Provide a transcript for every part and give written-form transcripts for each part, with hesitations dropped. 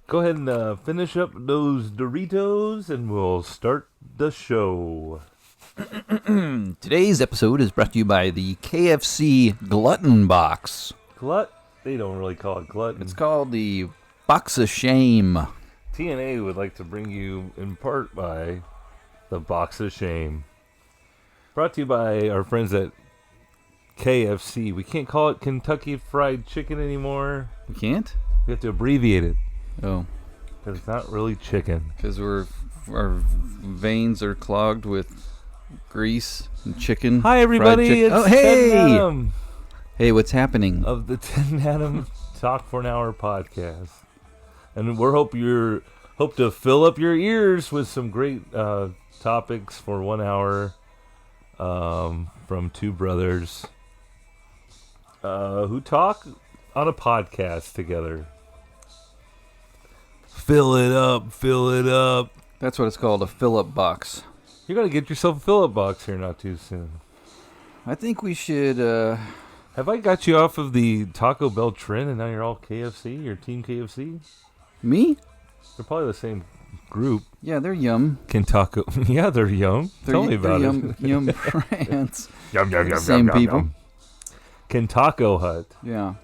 Go ahead and finish up those Doritos, and we'll start the show. Today's episode is brought to you by the KFC Glutton Box. Glut? They don't really call it glutton. It's called the Box of Shame. TNA would like to bring you in part by the Box of Shame. Brought to you by our friends at KFC. We can't call it Kentucky Fried Chicken anymore. We can't? We have to abbreviate it. Oh. Because it's not really chicken. Because our veins are clogged with grease and chicken. Hi, everybody. It's hey! 10 Adam Hey, what's happening? of the 10 Adam Talk for an Hour podcast. And we hope to fill up your ears with some great topics for 1 hour from two brothers who talk on a podcast together. Fill it up, fill it up. That's what it's called, a fill-up box. You're going to get yourself a fill-up box here not too soon. I think we should... Have I got you off of the Taco Bell trend and now you're all KFC? You're Team KFC? Me? They're probably the same group. Yeah, they're yum. Taco. Yeah, they're yum. Tell me about it. Yum brands. Yum, yum, yum, Same yum, people. Yum. Taco Hut. Yeah.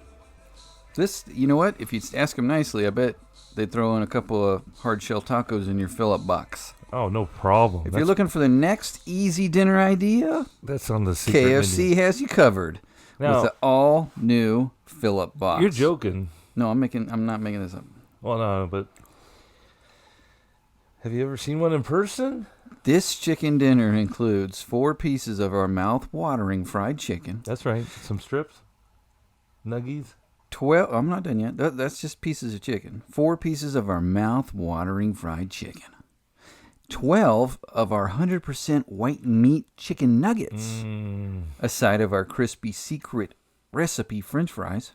This, you know what? If you ask them nicely, I bet they'd throw in a couple of hard-shell tacos in your fill-up box. Oh, no problem. If you're looking for the next easy dinner idea, that's on the secret KFC menu. has you covered Now, with an all-new fill-up box. You're joking. No, I'm not making this up. Well, no, but have you ever seen one in person? This chicken dinner includes 4 pieces of our mouth-watering fried chicken. That's right. Some strips, nuggies. 12. I'm not done yet. That's just pieces of chicken. 4 pieces of our mouth-watering fried chicken. 12 of our 100% white meat chicken nuggets. A side of our crispy secret recipe French fries.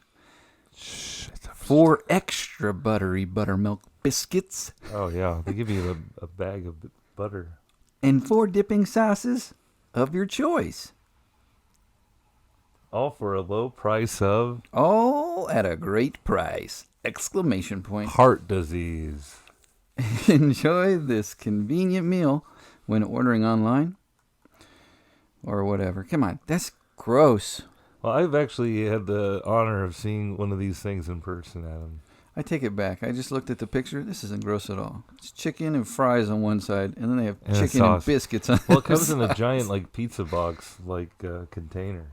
4 extra buttery buttermilk biscuits. Oh, yeah. They give you a bag of butter. And 4 dipping sauces of your choice. All for a low price of... All at a great price! Exclamation point. Heart disease. Enjoy this convenient meal when ordering online. Or whatever. Come on, that's gross. Well, I've actually had the honor of seeing one of these things in person, Adam. I take it back. I just looked at the picture. This isn't gross at all. It's chicken and fries on one side, and then they have chicken and biscuits on the Well, it other comes in a side. giant pizza box container,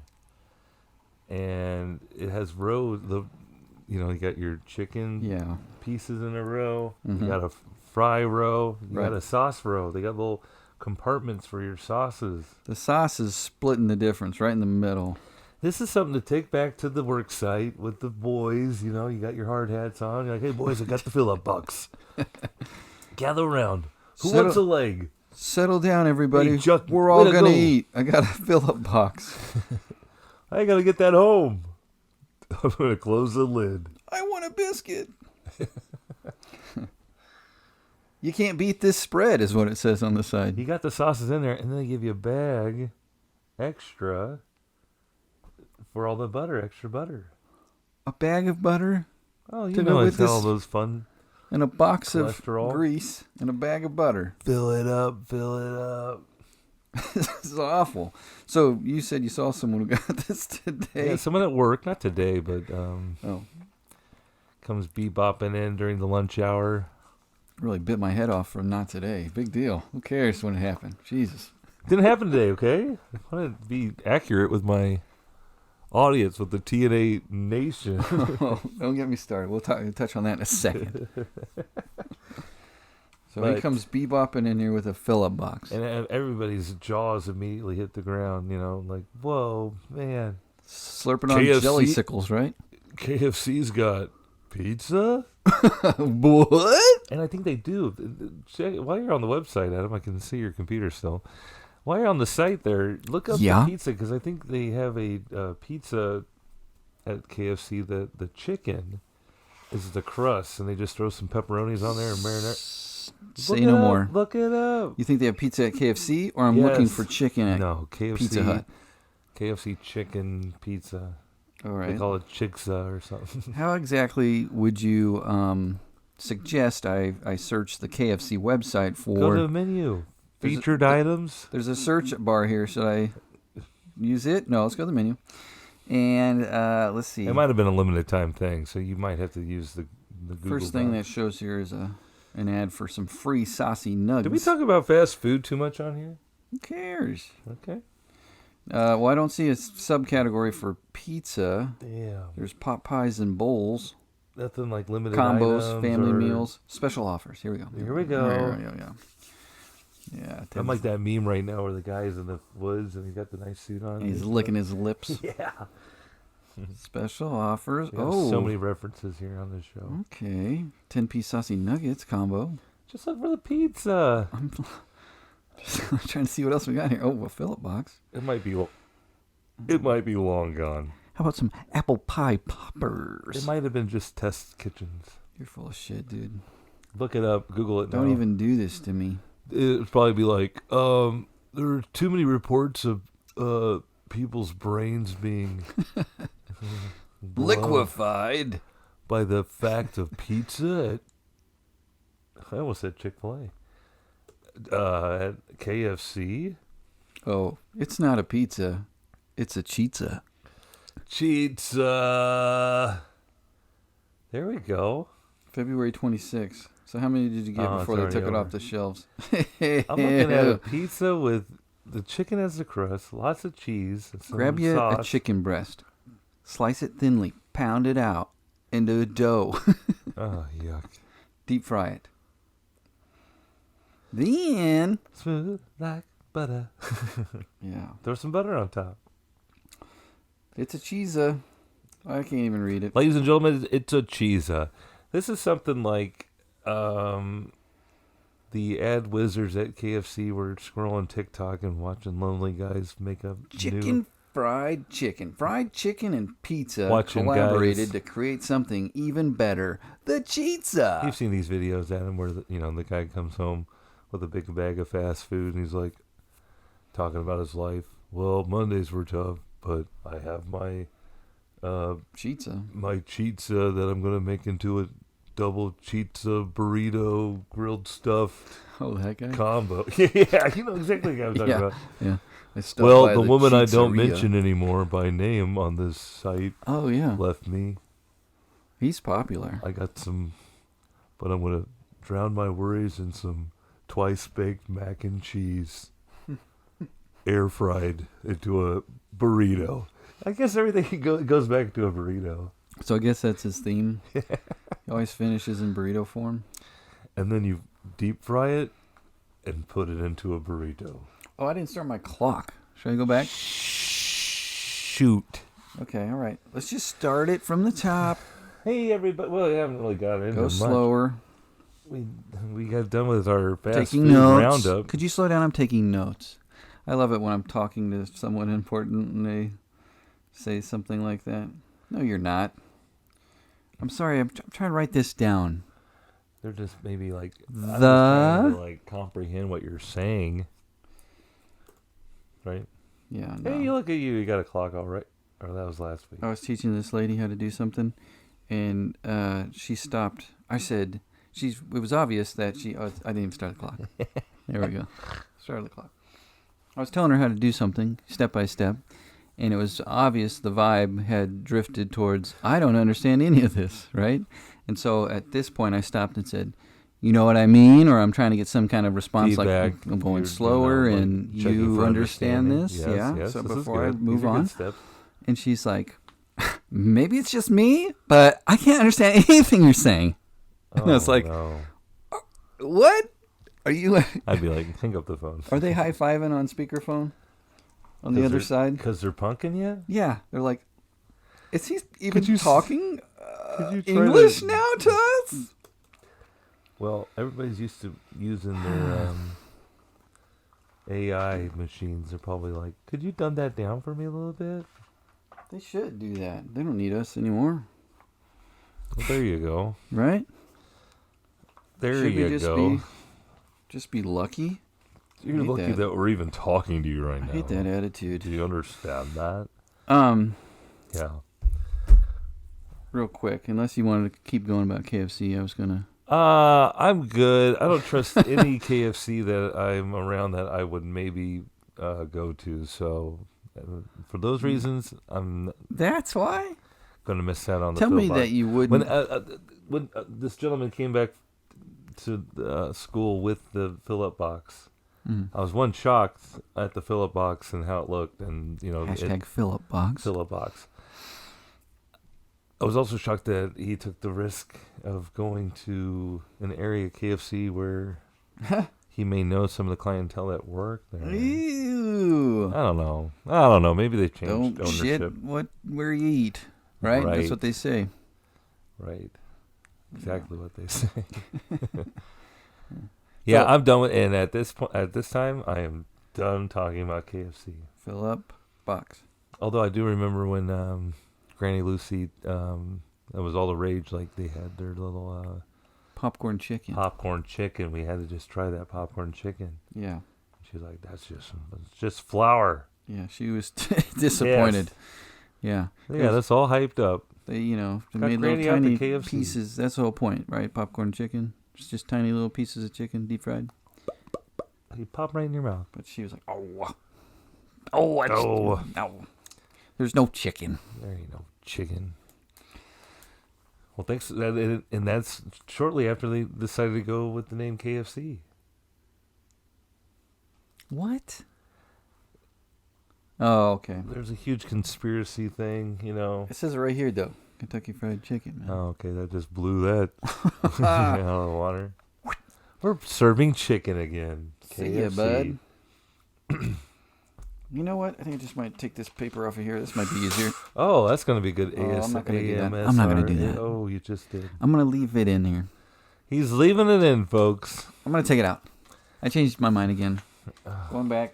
and it has rows. You got your chicken pieces in a row. Mm-hmm. You got a fry row. You Right. got a sauce row. They got little compartments for your sauces. The sauce is splitting the difference right in the middle. This is something to take back to the work site with the boys. You got your hard hats on. You're like, hey, boys, I got the fill-up box. Gather around. Who wants a leg? Settle down, everybody. Hey, Chuck, we're all way to going to go. eat. I got a fill-up box. I got to get that home. I'm going to close the lid. I want a biscuit. You can't beat this spread, is what it says on the side. You got the sauces in there, and then they give you a bag extra for all the butter, extra butter. A bag of butter Oh, you To know go it's with all this those fun. and a box Cholesterol. of grease and a bag of butter. Fill it up, fill it up. This is awful. So you said you saw someone who got this today. Yeah, someone at work, not today, but Oh, comes bebopping in during the lunch hour. really bit my head off from not today. Big deal. Who cares when it happened? Jesus. Didn't happen today, okay? I want to be accurate with my audience, with the TNA Nation. Oh, don't get me started. We'll touch on that in a second. So But- he comes bebopping in here with a fill-up box. And everybody's jaws immediately hit the ground, like, whoa, man. Slurping on KFC? jelly sickles, right? KFC's got pizza? What? And I think they do. Check, while you're on the website, Adam, I can see your computer still. While you're on the site there, look up the pizza, because I think they have a pizza at KFC. The chicken is the crust, and they just throw some pepperonis on there and marinate. Say no more. Look it up. You think they have pizza at KFC, or I'm looking for chicken at KFC, Pizza Hut? KFC chicken pizza. All right. They call it Chigsa or something. How exactly would you suggest I search the KFC website for... Go to the menu. Featured items. There's a search bar here. Should I use it? No, let's go to the menu. And let's see. It might have been a limited time thing, so you might have to use the Google First thing that shows here is an ad for some free saucy nuggets. Did we talk about fast food too much on here? Who cares? Okay. Well, I don't see a subcategory for pizza. Damn. There's pot pies and bowls. Nothing like limited combos, items family meals, special offers. Here we go. Here we go. Yeah. I'm like that meme right now where the guy's in the woods and he's got the nice suit on. And he's licking his lips. Yeah. Special offers. So many references here on this show. Okay. 10-piece saucy nuggets combo. Just look for the pizza. I'm trying to see what else we got here. Oh, a Phillip box. It might be long gone. How about some apple pie poppers? It might have been just test kitchens. You're full of shit, dude. Look it up. Google it now. Don't even do this to me. It'd probably be like, there are too many reports of people's brains being liquefied by the fact of pizza I almost said Chick-fil-A. At KFC. Oh, it's not a pizza. It's a cheetza. Cheetza. There we go. February 26th. So how many did you get before they took it off the shelves? I'm looking at a pizza with the chicken as the crust, lots of cheese, and some Grab you sauce. a chicken breast. Slice it thinly. Pound it out into a dough. Oh, yuck. Deep fry it. Then... Smooth like butter. Yeah. Throw some butter on top. It's a cheesa. I can't even read it. Ladies and gentlemen, it's a cheesa. This is something like the ad wizards at KFC were scrolling TikTok and watching lonely guys make a fried chicken. Fried chicken and pizza watching collaborated guys, to create something even better. The cheetza. You've seen these videos, Adam, where the guy comes home with a big bag of fast food and he's like talking about his life. Well, Mondays were tough, but I have my cheetza. My cheetza that I'm going to make into a double cheetza burrito grilled stuffed that guy? combo. Yeah, you know exactly what I'm talking about. Yeah. Well, the woman I don't mention anymore by name on this site left me. He's popular. I got some, but I'm going to drown my worries in some twice-baked mac and cheese air fried into a burrito. I guess everything goes back to a burrito. So I guess that's his theme. He always finishes in burrito form. And then you deep fry it and put it into a burrito. Oh, I didn't start my clock. Should I go back? Shoot. Okay, all right. Let's just start it from the top. Hey, everybody. Well, we haven't really got into Go slower. We got done with our fast food roundup. Could you slow down? I'm taking notes. I love it when I'm talking to someone important and they say something like that. No, you're not. I'm sorry. I'm trying to write this down. They're just maybe like I'm trying to comprehend what you're saying. Right? Yeah. No. Hey, look at you. You got a clock all right. Or that was last week. I was teaching this lady how to do something, and she stopped. I said, it was obvious that I didn't even start the clock. There we go. Started the clock. I was telling her how to do something, step by step, and it was obvious the vibe had drifted towards, I don't understand any of this, right? And so at this point, I stopped and said, you know what I mean? Or I'm trying to get some kind of response, feedback. Like I'm going slower, and you understand this? Yes, yeah. Yes, so this before I move These are on, good steps. And she's like, maybe it's just me, but I can't understand anything you're saying. And I was like, no. What? Are you? I'd be like, hang up the phone. Are they high-fiving on speakerphone on the other side? Because they're punking you? Yeah. They're like, is he even talking English now to us? Well, everybody's used to using their AI machines. They're probably like, could you dumb that down for me a little bit? They should do that. They don't need us anymore. Well, there you go. Right? There you go. Just be lucky. You're lucky that we're even talking to you right now. I hate that attitude. Do you understand that? Yeah. Real quick, unless you wanted to keep going about KFC, I was gonna I'm good. I don't trust any KFC that I'm around that I would maybe go to. So, for those reasons, I'm That's why? going to miss out on the Tell me Philip that you wouldn't. When this gentleman came back to school with the fill-up box, I was shocked at the fill-up box and how it looked, and Hashtag fill-up box. fill-up box. I was also shocked that he took the risk of going to an area KFC where he may know some of the clientele that work there. Ew. I don't know. Maybe they changed Don't ownership. shit where you eat. Right? That's what they say. Right. Exactly what they say. Yeah, I'm done with. And at this time, I am done talking about KFC. Fill up box. Although I do remember when Granny Lucy, that was all the rage. Like they had their little popcorn chicken. We had to just try that popcorn chicken. Yeah. She's like, it's just flour. Yeah, she was disappointed. Yes. Yeah. Yeah, that's all hyped up. They, made little tiny pieces. That's the whole point, right? Popcorn chicken. It's just tiny little pieces of chicken, deep fried. You pop right in your mouth. But she was like, no. There's no chicken. There ain't no chicken. Well, thanks. And that's shortly after they decided to go with the name KFC. What? Oh, okay. There's a huge conspiracy thing, It says it right here, though. Kentucky Fried Chicken, man. Oh, okay. That just blew that out of the water. We're serving chicken again. See ya, bud. You know what? I think I just might take this paper off of here. This might be easier. Oh, that's going to be good. I'm not going to do that. AMSR. I'm not going to do that. Oh, you just did. I'm going to leave it in here. He's leaving it in, folks. I'm going to take it out. I changed my mind again. Going back.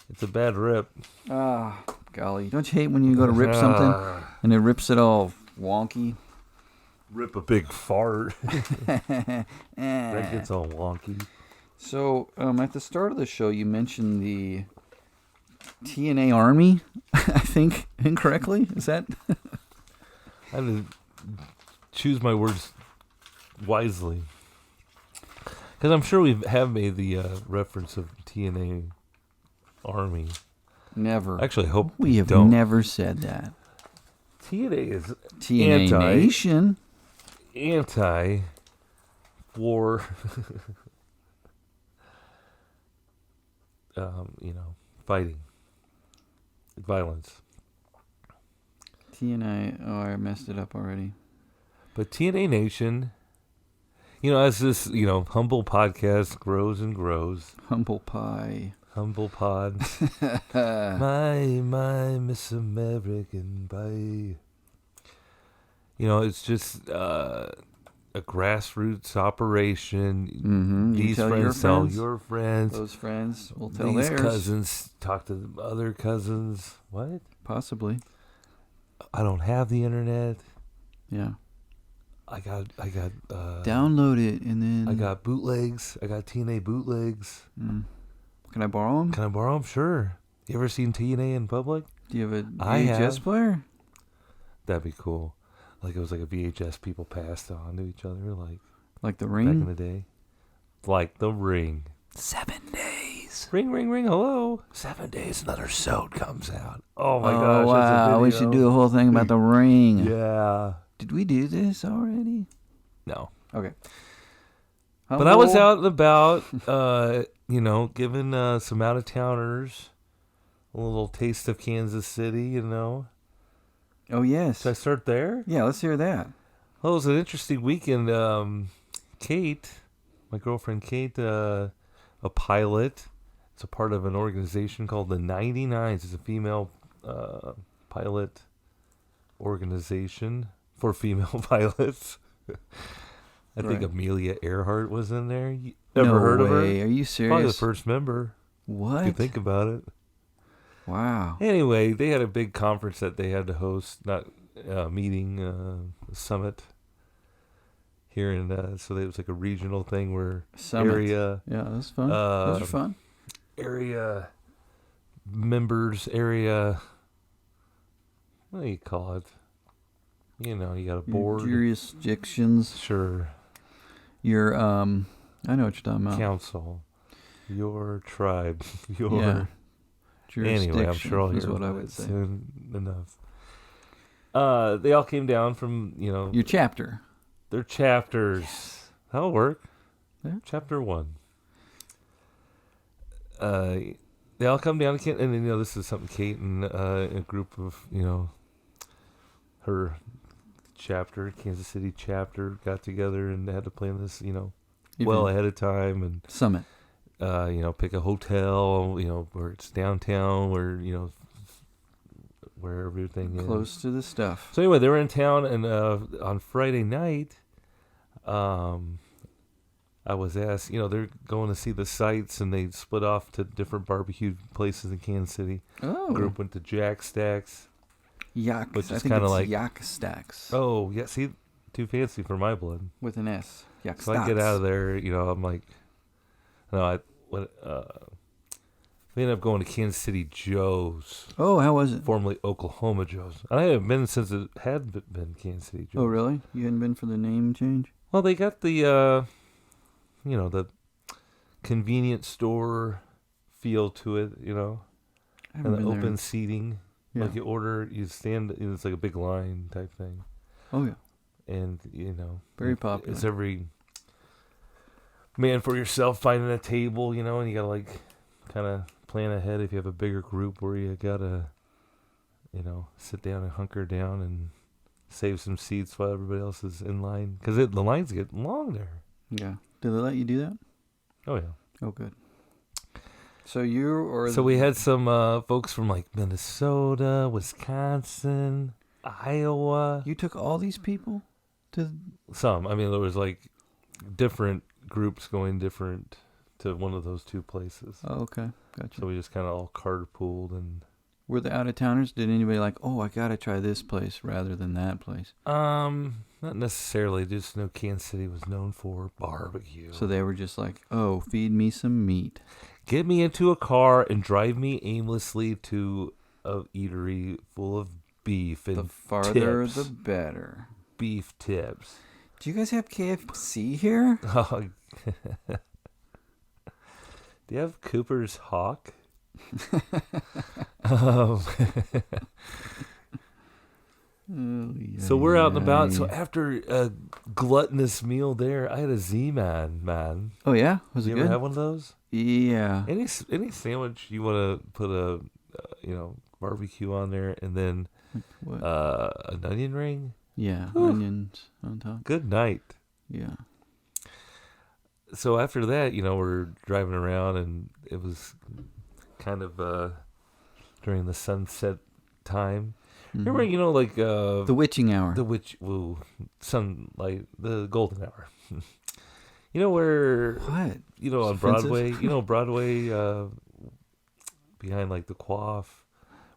It's a bad rip. Ah, golly. Don't you hate when you go to rip something and it rips it all wonky? Rip a big fart. That gets all wonky. So, at the start of the show, you mentioned the TNA Army, I think, incorrectly. Is that? I had to choose my words wisely. Because I'm sure we have made the reference of TNA Army. Never. Actually, I hope we have don't. Never said that. TNA is TNA Nation. Anti-war, fighting, violence. TNA, I messed it up already. But TNA Nation, as this, humble podcast grows and grows. Humble pie. Humble pod. my Miss American pie. It's just a grassroots operation. Mm-hmm. These friends tell your friends. Those friends will tell these theirs. cousins talk to other cousins. What? Possibly. I don't have the internet. Yeah. I got download it and then I got bootlegs. I got TNA bootlegs. Can I borrow them? Can I borrow them? Sure. You ever seen TNA in public? Do you have a VHS player? That'd be cool. Like it was like a VHS people passed on to each other, like the Ring back in the day. Like the Ring. 7 days. Ring, ring, ring. Hello. 7 days. Another Sode comes out. Oh my gosh. Wow. We should do a whole thing about the Ring. Yeah. Did we do this already? No. Okay. But I was out and about, giving some out-of-towners a little taste of Kansas City, Oh, yes. Should I start there? Yeah, let's hear that. Well, it was an interesting weekend. Kate, my girlfriend Kate, a pilot. It's a part of an organization called the 99s. It's a female pilot organization for female pilots. I think Amelia Earhart was in there. You ever heard of her? Are you serious? Probably the first member. What? If you think about it. Wow. Anyway, they had a big conference that they had to host, not meeting, summit here in, so it was like a regional thing where area. Yeah, that was fun. Those are fun. Area members, what do you call it? You got a board. Jurisdictions. Sure. Your I know what you're talking about. Council, your tribe, your jurisdiction. Anyway, I'm sure I'll hear what I about would it say. soon enough. They all came down from your chapter. Their chapters. Yes. That'll work. Yeah. Chapter 1. They all come down to and this is something Kate and a group of her chapter, Kansas City chapter, got together and had to plan this well ahead of time and summit. Pick a hotel, where it's downtown, where where everything is close to the stuff. So anyway, they were in town, and on Friday night, I was asked, they're going to see the sights, and they split off to different barbecue places in Kansas City. Oh. The group went to Jack Stacks. Yak. Which is kind of like Yak Stacks. Oh, yeah. See, too fancy for my blood. With an S. Yak So Stacks. I get out of there, I'm like, no, we ended up going to Kansas City Joe's. Oh, how was it? Formerly Oklahoma Joe's. I haven't been since it had been Kansas City Joe's. Oh, really? You hadn't been for the name change? Well, they got the, the convenience store feel to it, and the open there. seating. Yeah. Like you order, you stand, it's like a big line type thing. Oh, yeah. And, very popular. It's every man for yourself finding a table, and you got to like kind of plan ahead if you have a bigger group where you got to, sit down and hunker down and save some seats while everybody else is in line. Because the lines get long there. Yeah. Do they let you do that? Oh, yeah. Oh, good. So we had some folks from like Minnesota, Wisconsin, Iowa. You took all these people to some. I mean, there was like different groups going different to one of those two places. Oh, okay, gotcha. So we just kind of all carpooled and. Were the out of towners? Did anybody like? Oh, I gotta try this place rather than that place. Not necessarily. Just Kansas City was known for barbecue. So they were just like, oh, feed me some meat. Get me into a car and drive me aimlessly to a eatery full of beef and the farther tips. The better. Beef tips. Do you guys have KFC here? Oh. Do you have Cooper's Hawk? So we're out and about. So after a gluttonous meal there, I had a Z-Man, man. Oh, yeah? Was it good? You ever have one of those? Yeah. Any sandwich you want to put a barbecue on there and then an onion ring? Yeah, onions on top. Good night. Yeah. So after that, we're driving around, and it was kind of during the sunset time. Mm-hmm. Remember, like the witching hour. Sunlight, the golden hour. Where what? On Broadway, Broadway behind like the Quaff,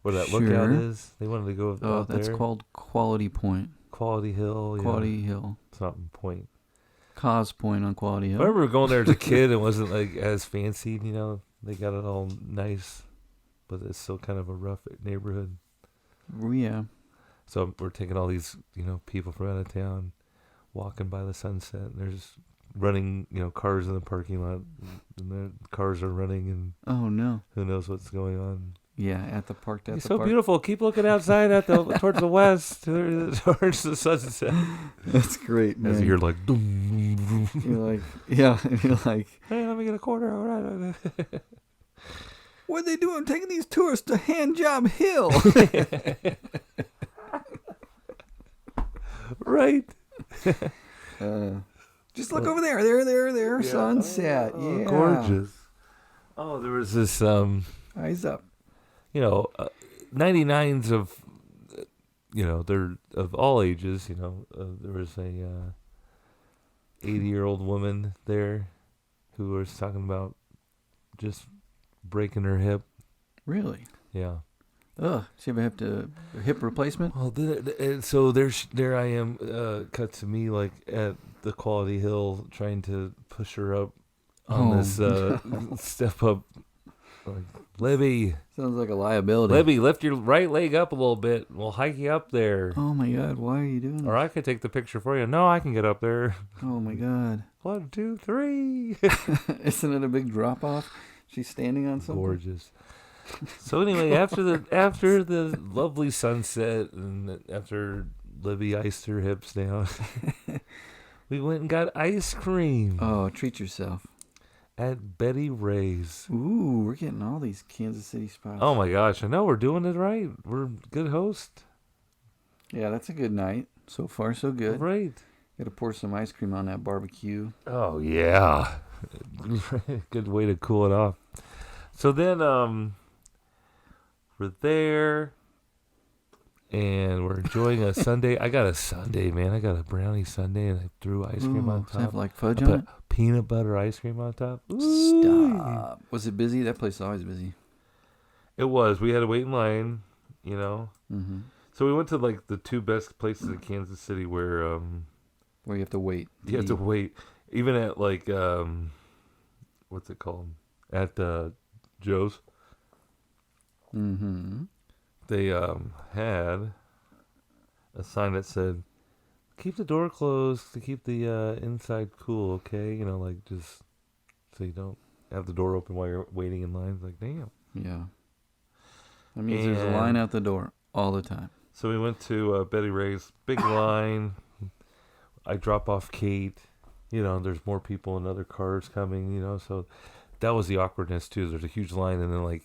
where that lookout is. They wanted to go out there. That's called Quality Point. Quality Hill. Quality Hill. Something Point. Cause Point on Quality Hill. I remember going there as a kid. It wasn't like as fancy, They got it all nice, but it's still kind of a rough neighborhood. Yeah. So we're taking all these, people from out of town, walking by the sunset, and there's running, cars in the parking lot, and the cars are running, and oh no, who knows what's going on? Yeah, at the park. It's so beautiful. Keep looking outside towards the west, towards the sunset. That's great, man. As you're like, doom. You're like, yeah, you're like, hey, let me get a quarter. All right. What are they doing? Taking these tourists to Handjob Hill. Right. Just look over there. There. Yeah. Sunset. Yeah. Gorgeous. Oh, there was this. Eyes up. 99s of, they're of all ages. There was a 80-year-old woman there who was talking about just breaking her hip. Really? Yeah. Ugh. She ever have a hip replacement? Well, so there I am, cut to me like at the Quality Hill, trying to push her up on this step up Like, Libby. Sounds like a liability. Libby, lift your right leg up a little bit. We'll hike you up there. Oh my God, why are you doing Or this? I could take the picture for you. No, I can get up there. Oh my God. 1, 2, 3. Isn't it a big drop off? She's standing on something. Gorgeous. So anyway, after the lovely sunset and after Libby iced her hips down, we went and got ice cream. Oh, treat yourself. At Betty Ray's. Ooh, we're getting all these Kansas City spots. Oh my gosh, I know we're doing it right. We're a good host. Yeah, that's a good night. So far, so good. Right. Got to pour some ice cream on that barbecue. Oh yeah. Good way to cool it off. So then we're there and we're enjoying a sundae. I got a sundae, man. I got a brownie sundae and I threw ice cream on top. Does it have like fudge on it? Peanut butter ice cream on top. Ooh. Stop. Was it busy? That place is always busy. It was. We had to wait in line, you know. Mm-hmm. So we went to like the 2 best places in Kansas City where you have to wait. You have to wait. Even at like what's it called? At Joe's. Mm-hmm. They had a sign that said, keep the door closed to keep the inside cool, okay? You know, like just so you don't have the door open while you're waiting in line. It's like, damn. Yeah. That means there's a line out the door all the time. So we went to Betty Ray's, big line. I drop off Kate. You know, there's more people and other cars coming, you know, so that was the awkwardness too. There's a huge line and then like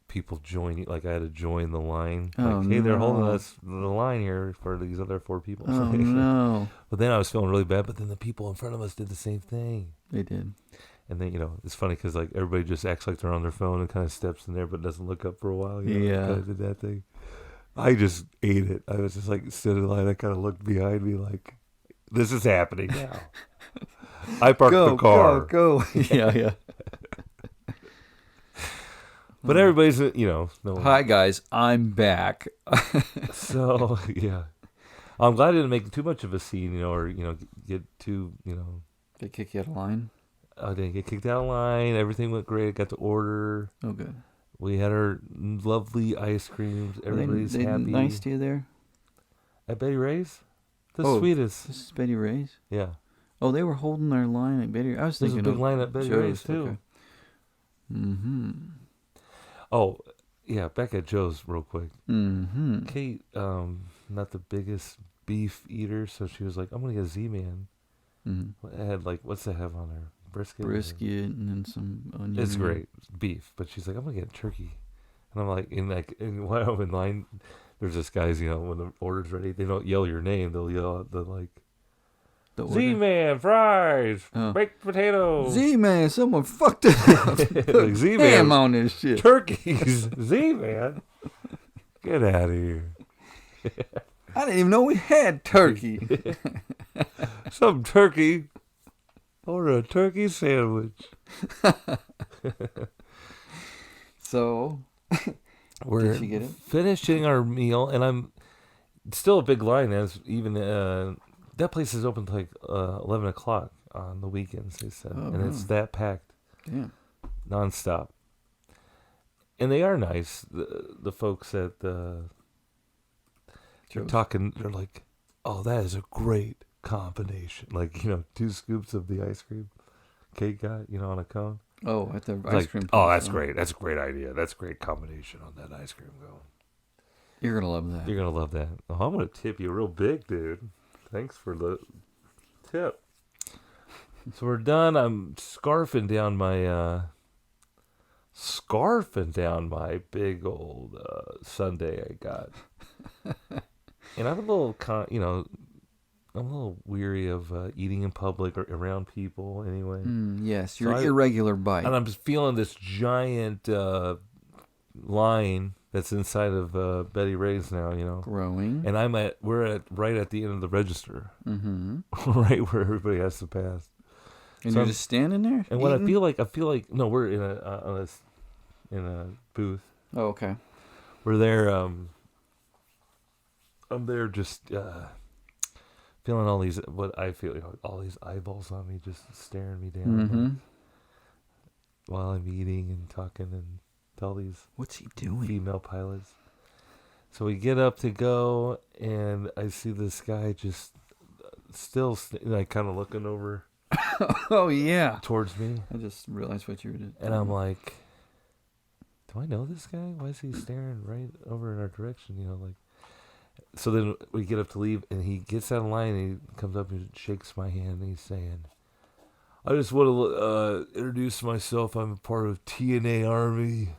people join, like I had to join the line. Oh, like, hey, they're holding us the line here for these other 4 people. Oh, no. But then I was feeling really bad, but then the people in front of us did the same thing. They did. And then, you know, it's funny because like everybody just acts like they're on their phone and kind of steps in there but doesn't look up for a while. You know, Yeah. Kind of did that thing. I just ate it. I was just like stood in line. I kind of looked behind me like, this is happening now. I parked the car. Go. Yeah. But everybody's, you know. No one. Hi, guys. I'm back. So, yeah. I'm glad I didn't make too much of a scene, you know, or, you know, get too, you know. They kick you out of line? I didn't get kicked out of line. Everything went great. I got to order. Oh, good. We had our lovely ice creams. Everybody's they happy. Nice to you there? At Betty Ray's? The sweetest. This is Betty Ray's? Yeah. Oh, they were holding their line at Betty. I was There's thinking a big line at Betty Ray's, too. Okay. Mm-hmm. Oh, yeah, back at Joe's real quick. Mm-hmm. Kate, not the biggest beef eater, so she was like, I'm going to get a Z-Man. Mm-hmm. It had, like, what's that have on there? Brisket and then some onion. It's great. It's beef. But she's like, I'm going to get turkey. And I'm like, while I'm in line, there's this guy's, you know, when the order's ready, they don't yell your name. They'll yell out the, like, Z-Man, fries, baked potatoes. Z-Man, someone fucked it up. Like, Z-Man. Ham on this shit. Turkeys. Z-Man. Get out of here. I didn't even know we had turkey. Some turkey. Order a turkey sandwich. So, we're did she get it? finishing our meal, and I'm still a big line. As even that place is open till like 11 o'clock on the weekends. They said, and it's that packed, nonstop. And they are nice. The folks at the they're talking. They're like, "Oh, that is a great combination." Like, you know, 2 scoops of the ice cream Kate got, you know, on a cone. Oh, at the ice like, cream. Oh, that's great. That's a great idea. That's a great combination on that ice cream going. You're gonna love that. You're gonna love that. Oh, I'm gonna tip you real big, dude. Thanks for the tip. So we're done. I'm scarfing down my big old sundae I got. And I'm a little, I'm a little weary of eating in public or around people anyway. Yes, your irregular bite. And I'm just feeling this giant line that's inside of Betty Ray's now, you know. Growing. And we're right at the end of the register. Mm-hmm. Right where everybody has to pass. And so you're just standing there? And what I feel like, no, we're in a booth. Oh, okay. We're there, I'm there just feeling all these, what I feel, you know, all these eyeballs on me, just staring me down. Mm-hmm. while I'm eating and talking and tell these What's he doing? female pilots. So we get up to go, and I see this guy just still like kind of looking over. Oh yeah, towards me. I just realized what you were doing. And I'm like, do I know this guy? Why is he staring right over in our direction? Like. So then we get up to leave, and he gets out of line, and he comes up and shakes my hand, and he's saying, I just want to introduce myself. I'm a part of TNA Army.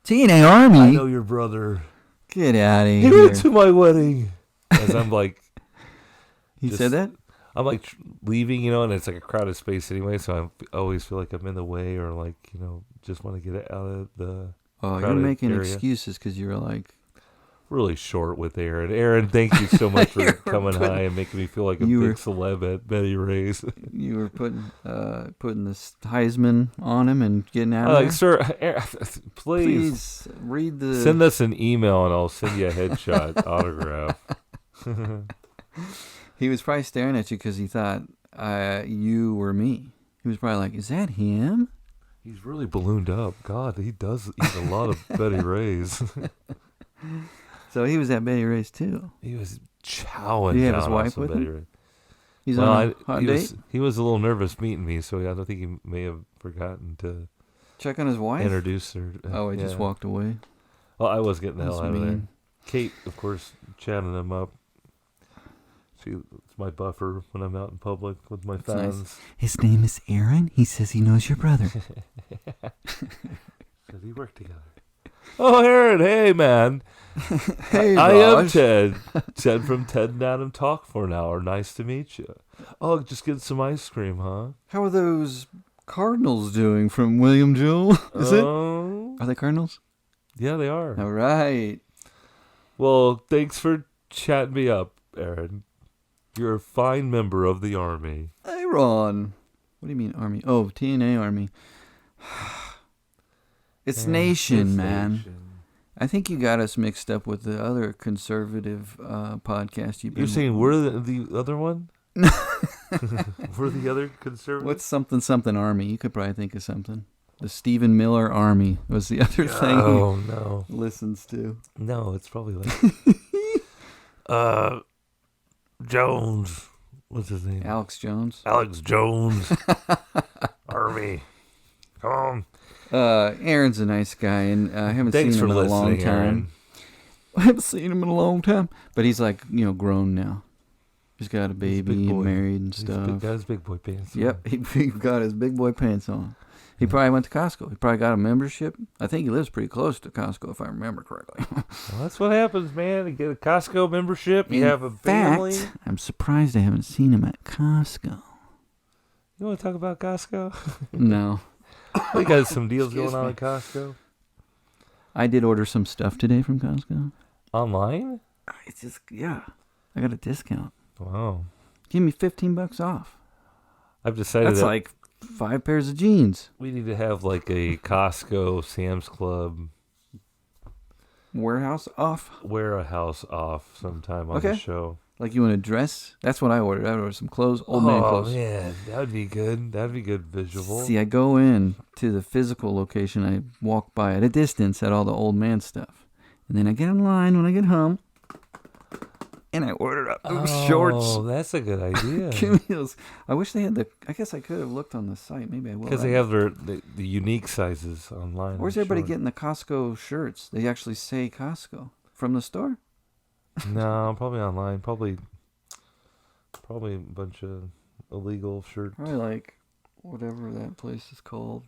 TNA Army? I know your brother. Get out of here. He went to my wedding. As I'm like... He said that? I'm like leaving, and it's like a crowded space anyway, so I always feel like I'm in the way or like, just want to get out of the you're making area. Excuses because you're like... Really short with Aaron. Aaron, thank you so much for coming by and making me feel like a big celeb at Betty Ray's. You were putting this Heisman on him and getting out of there? Sir, Aaron, please read the... Send us an email and I'll send you a headshot autograph. He was probably staring at you because he thought you were me. He was probably like, is that him? He's really ballooned up. God, he does eat a lot of Betty Ray's. So he was at Betty Ray's too. He was chowing. Did he have down his wife with Betty him? Ray. He's on a hot date? He was a little nervous meeting me, so I don't think he may have forgotten to check on his wife. Introduce her. Oh, he just walked away. Well, I was getting the hell out of there. mean. Kate, of course, chatting him up. She's my buffer when I'm out in public with my fans. Nice. His name is Aaron. He says he knows your brother. Says we work together. Oh, Aaron, hey, man. Hey, I am Raj. Ted. Ted from Ted and Adam Talk for an Hour. Nice to meet you. Oh, just getting some ice cream, huh? How are those Cardinals doing from William Jewell? Is it? Are they Cardinals? Yeah, they are. All right. Well, thanks for chatting me up, Aaron. You're a fine member of the Army. Hey, Ron. What do you mean, Army? Oh, TNA Army. It's Nation, man. Nation. I think you got us mixed up with the other conservative podcast you've been... You're saying we're the other one? We're the other conservative? What's something Army? You could probably think of something. The Stephen Miller Army was the other thing he listens to. No, it's probably like... Jones. What's his name? Alex Jones. Alex Jones. Army. Come on. Aaron's a nice guy, and I haven't seen him in a long time. Aaron. I haven't seen him in a long time, but he's like, grown now. He's got a baby and married and stuff. He's got his big boy pants on. Yep, he got his big boy pants on. He probably went to Costco. He probably got a membership. I think he lives pretty close to Costco, if I remember correctly. Well, that's what happens, man. You get a Costco membership, you have a family. In fact, I'm surprised I haven't seen him at Costco. You want to talk about Costco? No. We got some deals going on at Costco. I did order some stuff today from Costco. Online? It's just, I got a discount. Wow. Give me $15 off. I've decided that's like 5 pairs of jeans. We need to have like a Costco, Sam's Club warehouse off sometime on the show. Like you want to dress? That's what I ordered. I ordered some clothes, old man clothes. Oh man, that would be good. That'd be good visual. See, I go in to the physical location. I walk by at a distance at all the old man stuff, and then I get in line when I get home. And I ordered up those shorts. Oh, that's a good idea. I wish they had I guess I could have looked on the site. Maybe I will. Because they have the unique sizes online. Where's everybody getting the Costco shirts? They actually say Costco from the store? No, probably online. Probably a bunch of illegal shirts. Probably like whatever that place is called.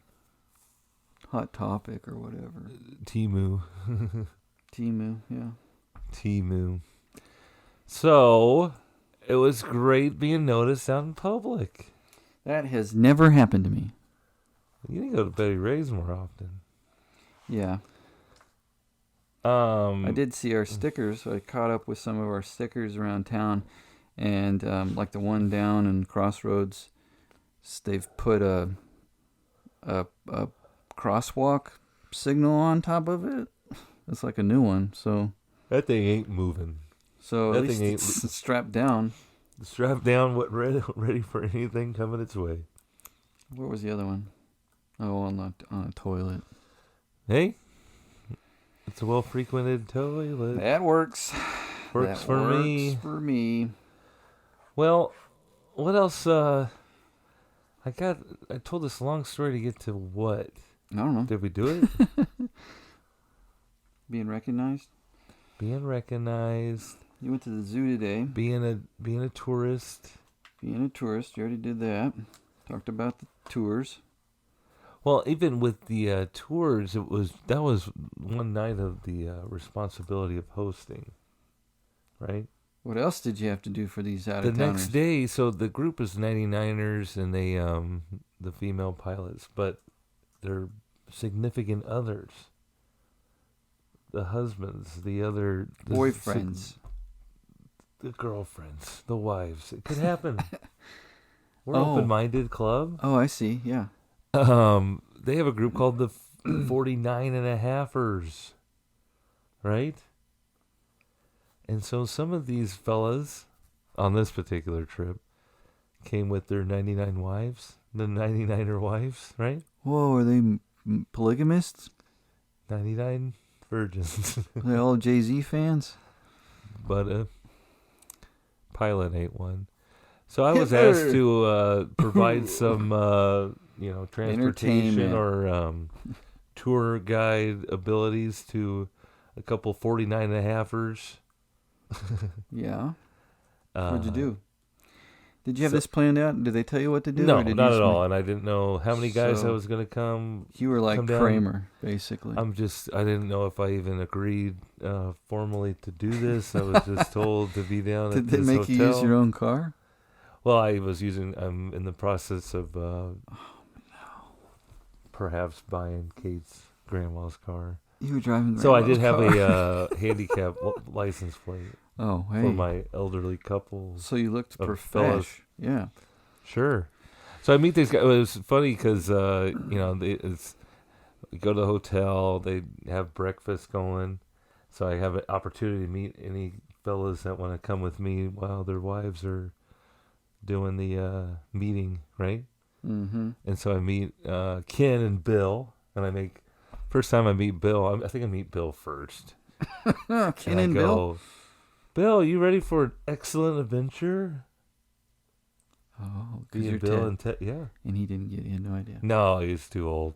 Hot Topic or whatever. Temu. Temu, yeah. Temu. So, it was great being noticed out in public. That has never happened to me. You need to go to Betty Ray's more often. Yeah. I did see our stickers. I caught up with some of our stickers around town. And like the one down in Crossroads, they've put a crosswalk signal on top of it. It's like a new one. So that thing ain't moving. So at least it's strapped down. Strapped down, ready for anything coming its way. Where was the other one? Oh, on a toilet. Hey, it's a well-frequented toilet. That works. Works for me. Works for me. Well, what else? I told this long story to get to what? I don't know. Did we do it? Being recognized. Being recognized. You went to the zoo today. Being a tourist. Being a tourist. You already did that. Talked about the tours. Well, even with the tours, that was one night of the responsibility of hosting, right? What else did you have to do for these out-of-towners? The next day, so the group is 99ers and they the female pilots, but their significant others, the husbands, the boyfriends, the girlfriends, the wives. It could happen. We're an open-minded club. Oh, I see. Yeah. They have a group called the 49 and a halfers, right? And so some of these fellas on this particular trip came with their 99 wives, the 99er wives, right? Whoa, are they polygamists? 99 virgins. Are they all Jay-Z fans? But pilot ain't one. So I was asked to provide some, transportation or tour guide abilities to a couple 49 and a halfers. Yeah. What'd you do? Did you have this planned out? Did they tell you what to do? No, not at all. And I didn't know how many guys I was going to come. You were like Kramer, basically. I didn't know if I even agreed formally to do this. I was just told to be down at this hotel. Did they make you use your own car? Well, I'm in the process of perhaps buying Kate's grandma's car. You were driving grandma's So I did have car. a handicap license plate. Oh, hey. For my elderly couple. So you looked profesh. Yeah. Sure. So I meet these guys. It was funny because, we go to the hotel. They have breakfast going. So I have an opportunity to meet any fellas that want to come with me while their wives are doing the meeting, right? Mm-hmm. And so I meet Ken and Bill. And first time I meet Bill, I think I meet Bill first. Ken and Bill? Bill, you ready for an excellent adventure? Oh, because you're Bill Ted. and Ted, yeah. And he had no idea. No, he's too old.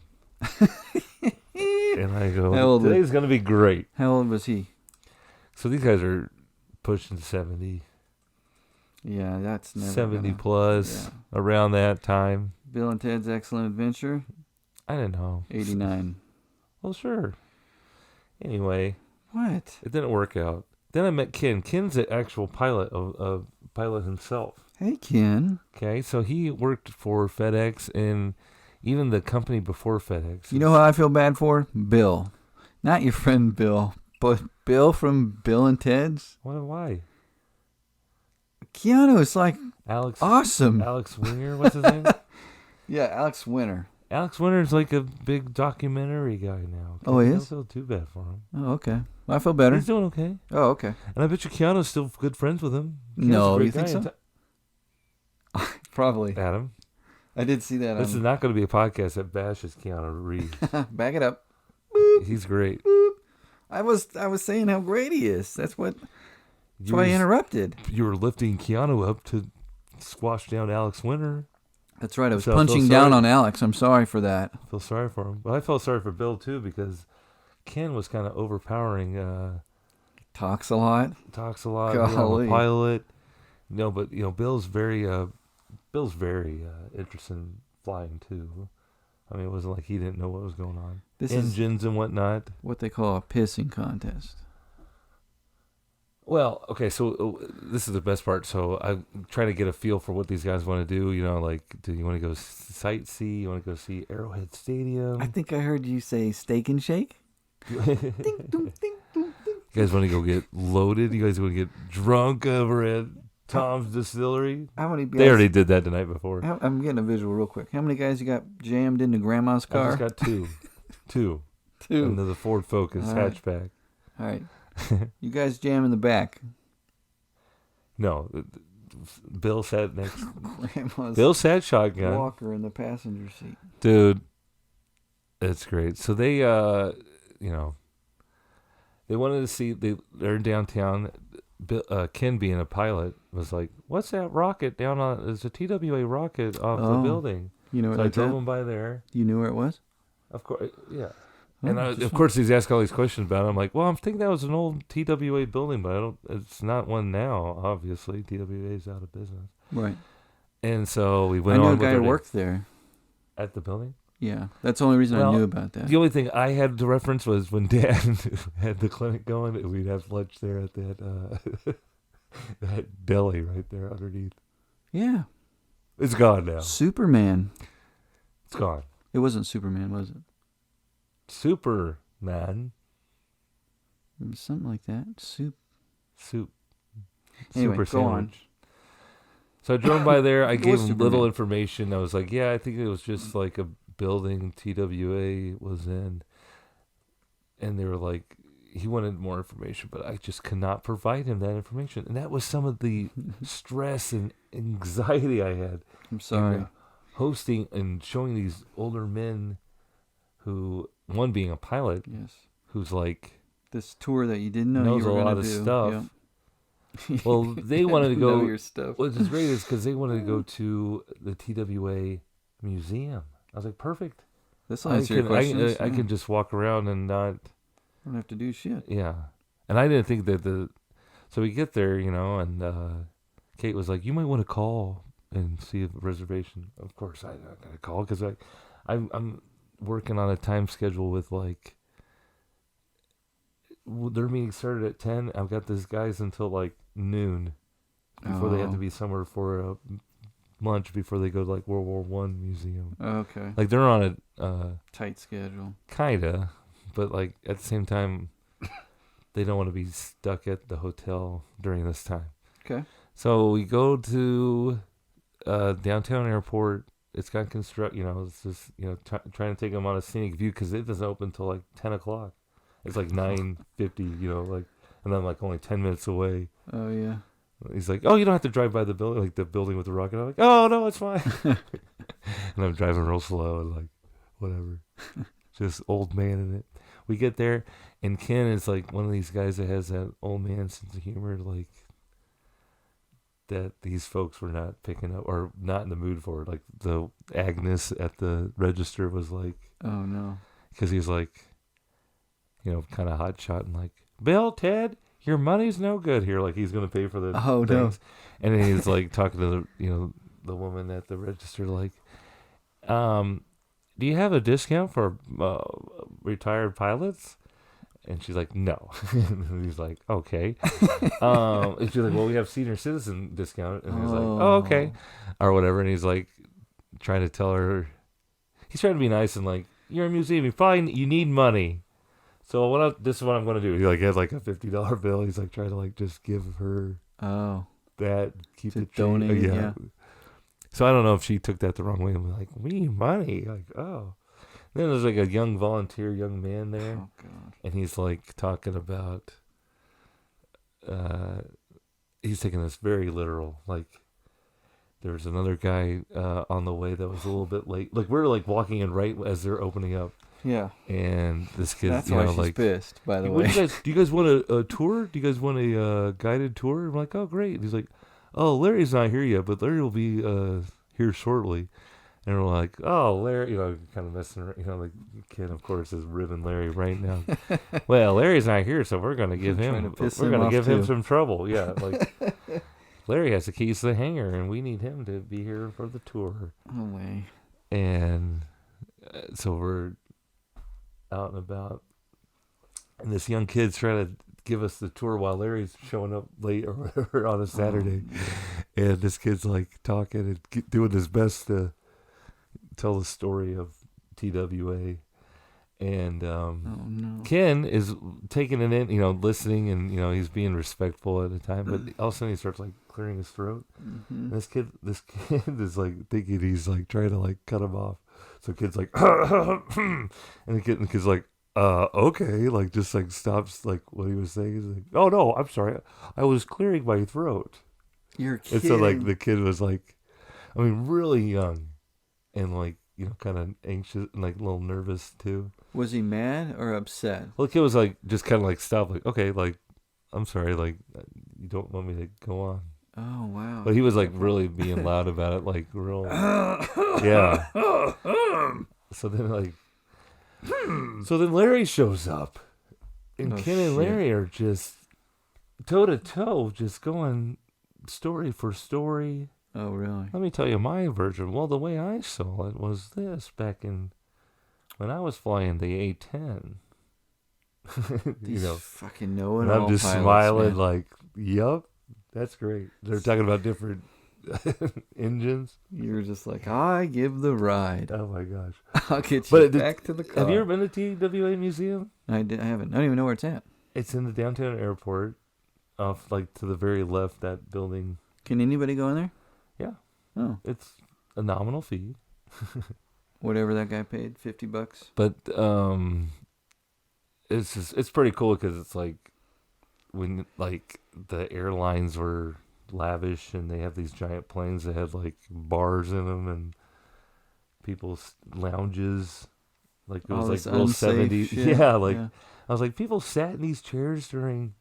And I go, today's going to be great. How old was he? So these guys are pushing 70. Yeah, that's never 70 plus, around that time. Bill and Ted's Excellent Adventure? I don't know. 89. Well, sure. Anyway. What? It didn't work out. Then I met Ken. Ken's the actual pilot, a pilot himself. Hey, Ken. Okay, so he worked for FedEx and even the company before FedEx. You know who I feel bad for? Bill. Not your friend Bill, but Bill from Bill and Ted's. Why? Keanu is like awesome. Alex Winger, what's his name? Yeah, Alex Winter. Alex Winter's like a big documentary guy now. Oh, he is? I don't feel too bad for him. Oh, okay. Well, I feel better. He's doing okay. Oh, okay. And I bet you Keanu's still good friends with him. No, you think so? Probably. Adam. I did see that. This is not going to be a podcast that bashes Keanu Reeves. Back it up. Boop. He's great. Boop. I was saying how great he is. That's why I interrupted. You were lifting Keanu up to squash down Alex Winter. That's right. I was punching down on Alex. I'm sorry for that. I feel sorry for him. Well, I felt sorry for Bill, too, because Ken was kind of overpowering. Talks a lot. Golly. I'm a pilot. No, but, Bill's very interested in flying, too. I mean, it wasn't like he didn't know what was going on. Engines and whatnot. What they call a pissing contest. Well, okay, so this is the best part. So I try to get a feel for what these guys want to do. Do you want to go sightsee? You want to go see Arrowhead Stadium? I think I heard you say Steak and Shake. Ding, ding, ding. You guys want to go get loaded? You guys want to get drunk over at Tom's Distillery? How many guys? They already did that the night before. I'm getting a visual real quick. How many guys you got jammed into Grandma's car? I just got two. Into the Ford Focus hatchback. All right. You guys jam in the back. No. Bill sat next. Grandma's Bill sat shotgun. Walker in the passenger seat. Dude, It's great. So they, they wanted to see. They're in downtown. Ken, being a pilot, was like, "What's that rocket down on? There's a TWA rocket off the building." You know what So I I drove did? him by there. You knew where it was? Of course, yeah. Oh, And of course, he's asking all these questions about it. I'm like, well, I'm thinking that was an old TWA building, but I don't. It's not one now. Obviously, TWA is out of business. Right. And so we I went knew on a with guy our who day. worked there. At the building. Yeah, that's the only reason I knew about that. The only thing I had to reference was when Dad had the clinic going, we'd have lunch there at that that deli right there underneath. Yeah. It's gone now. Superman. It's gone. It wasn't Superman, was it? Superman. It was something like that. Soup. Anyway, Super go sandwich. on. So I drove by there. I gave him Superman? little information. I was like, yeah, I think it was just like a building TWA was in. And they were like, he wanted more information, but I just could not provide him that information. And that was some of the stress and anxiety I had. I'm sorry. In hosting and showing these older men who, one being a pilot, Yes. who's like, this tour that you didn't know knows you were a lot going of to do. stuff. Yep. Well, they wanted to go. Know your stuff. Which is great, is because they wanted to go to the TWA museum. I was like, perfect. This will answer your questions. I can just walk around and not. Don't have to do shit. Yeah, and I didn't think that So we get there, and Kate was like, "You might want to call and see if a reservation." Of course, I'm not gonna call because I'm working on a time schedule with like. Their meeting started at 10. I've got these guys until like noon before they have to be somewhere for a lunch before they go to like World War One museum. Okay. Like they're on a tight schedule. Kinda, but like at the same time, they don't want to be stuck at the hotel during this time. Okay. So we go to downtown airport. It's got it's just trying to take them on a scenic view because it doesn't open until like 10 o'clock. It's like 9:50, and I'm like only 10 minutes away. Oh, yeah. He's like, oh, you don't have to drive by the building, like the building with the rocket. I'm like, oh, no, it's fine. And I'm driving real slow and like, whatever. Just old man in it. We get there, and Ken is like one of these guys that has that old man sense of humor, like, that these folks were not picking up or not in the mood for. Like, the Agnes at the register was like, oh, no. Because he's like, kind of hot shot and like, Bill, Ted, your money's no good here. Like he's going to pay for the things. No. And then he's like talking to the woman at the register, like, do you have a discount for retired pilots? And she's like, no. And he's like, okay. And she's like, well, we have senior citizen discount. And he's like, oh, okay. Or whatever. And he's like, trying to tell her, he's trying to be nice and like, you're a museum. You need money. So this is what I'm going to do. He like had like a $50 bill. He's like trying to like just give her that, keep to it donate. Yeah. So I don't know if she took that the wrong way. I'm like, we need money. Like, oh. Then there's like a young man there. Oh God. And he's like talking about. He's taking this very literal. Like, there's another guy on the way that was a little bit late. Like we're like walking in right as they're opening up. Yeah. And this kid, that's why she's pissed, by the way. Do you guys want a tour? Do you guys want a guided tour? I'm like, oh, great. And he's like, oh, Larry's not here yet, but Larry will be here shortly. And we're like, oh, Larry, kind of messing around. Like, kid, of course, is ribbing Larry right now. Well, Larry's not here, so we're going to give him some trouble. Yeah, like, Larry has the keys to the hangar, and we need him to be here for the tour. No way. And so we're out and about, and this young kid's trying to give us the tour while Larry's showing up late or whatever on a Saturday. And this kid's like talking and doing his best to tell the story of TWA. And no. Ken is taking it in, listening, and he's being respectful at the time, but all of a sudden he starts like clearing his throat. Mm-hmm. And this kid is like thinking he's like trying to like cut him off. So kid's like, and the kid's like, okay, like just like stops like what he was saying. He's like, oh no, I'm sorry, I was clearing my throat. You're kidding. And so like the kid was like, I mean, really young, and like kind of anxious and like a little nervous too. Was he mad or upset? Well, the kid was like just kind of like stopped, like, okay, like I'm sorry, like you don't want me to go on. Oh wow! But he was like really being loud about it, like real. Yeah. So then Larry shows up, and Ken and Larry are just toe to toe, just going story for story. Oh really? Let me tell you my version. Well, the way I saw it was this back when I was flying the A-10. These fucking know-it-all and I'm just pilots, smiling man. like, yup, that's great. They're talking about different engines. You're just like, I give the ride. Oh my gosh. I'll get you back to the car. Have you ever been to TWA Museum? I haven't. I don't even know where it's at. It's in the downtown airport, off like to the very left, that building. Can anybody go in there? Yeah. Oh. It's a nominal fee. Whatever that guy paid, $50. But it's pretty cool because it's like when like the airlines were lavish and they have these giant planes that had like bars in them and people's lounges, like it was like real 70s. Yeah, like I was like, people sat in these chairs during.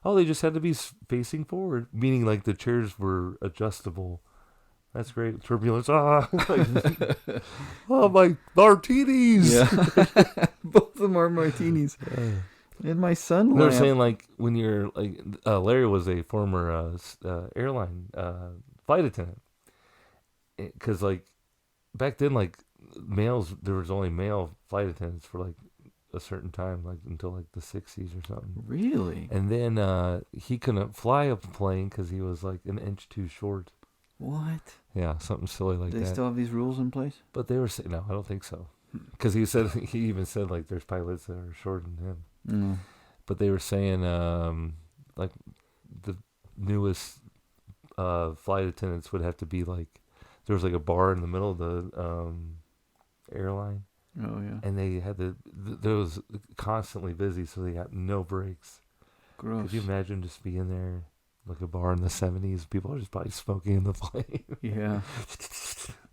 Oh, they just had to be facing forward, meaning like the chairs were adjustable. That's great. Turbulence. Oh, my martinis. Yeah. Both of them are martinis. And my son They're saying like when you're like Larry was a former airline flight attendant, because like back then like males, there was only male flight attendants for like a certain time, like until like the 60s or something. Really? And then he couldn't fly a plane because he was like an inch too short. What? Yeah, something silly like that. Do they still have these rules in place? But they were saying, no, I don't think so. Because he even said like there's pilots that are shorter than him. Mm. But they were saying like the newest flight attendants would have to be like, there was like a bar in the middle of the airline. Oh yeah. And they had there was constantly busy, so they got no breaks. Gross. Could you imagine just being there, like a bar in the 70s? People are just probably smoking in the plane. Yeah.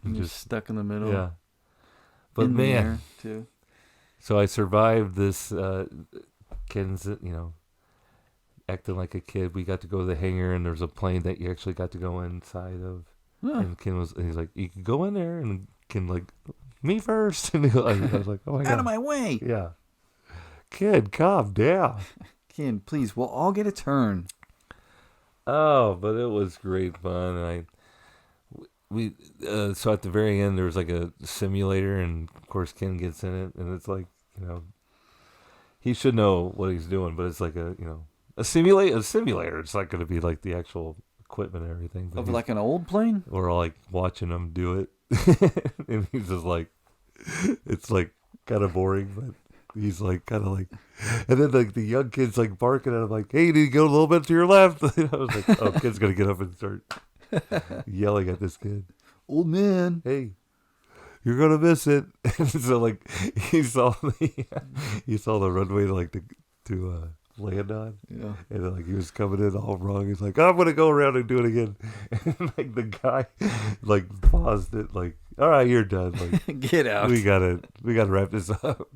and just stuck in the middle. Yeah. But in man, the air, too. So I survived this. Ken's, acting like a kid. We got to go to the hangar, and there was a plane that you actually got to go inside of. Huh. And he's like, you can go in there, and Ken like, me first. And I was like, oh my God. Out of my way. Yeah. Kid, calm down. Ken, please, we'll all get a turn. Oh, but it was great fun. And so at the very end, there was like a simulator, and of course Ken gets in it, and it's like, he should know what he's doing, but it's like a simulator. It's not going to be like the actual equipment and everything. Of like an old plane? We're like watching him do it. And he's just like, it's like kind of boring, but he's like kind of like, and then like the young kid's like barking at him like, hey, you need to go a little bit to your left. I was like, oh, kid's going to get up and start yelling at this kid. Old man. Hey, you're going to miss it. And so like he saw the runway to land on. Yeah. And then, like he was coming in all wrong. He's like, I'm gonna go around and do it again. And like the guy like paused it, like, all right, you're done. Like, get out. We gotta wrap this up.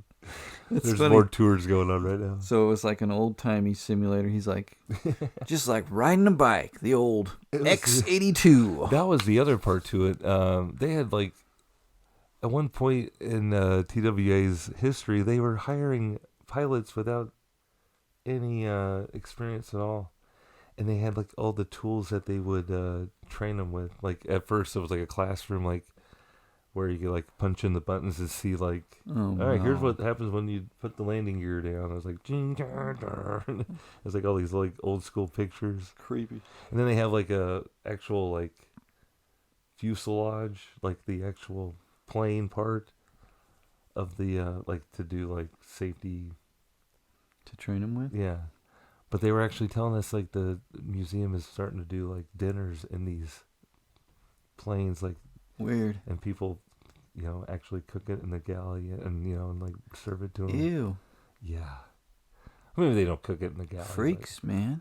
There's funny. More tours going on right now. So it was like an old timey simulator. He's like, just like riding a bike, the old X82. That was the other part to it. They had like at one point in TWA's history, they were hiring pilots without any experience at all, and they had like all the tools that they would train them with. Like at first it was like a classroom, like where you could like punch in the buttons and see like, all right, here's what happens when you put the landing gear down. I was like, it's like all these like old school pictures, creepy. And then they have like a actual like fuselage, like the actual plane part of the like to do like safety. To train them with? Yeah. But they were actually telling us like the museum is starting to do like dinners in these planes, like weird. And people, actually cook it in the galley and and like serve it to them. Ew. Yeah. Maybe they don't cook it in the galley. Freaks, man.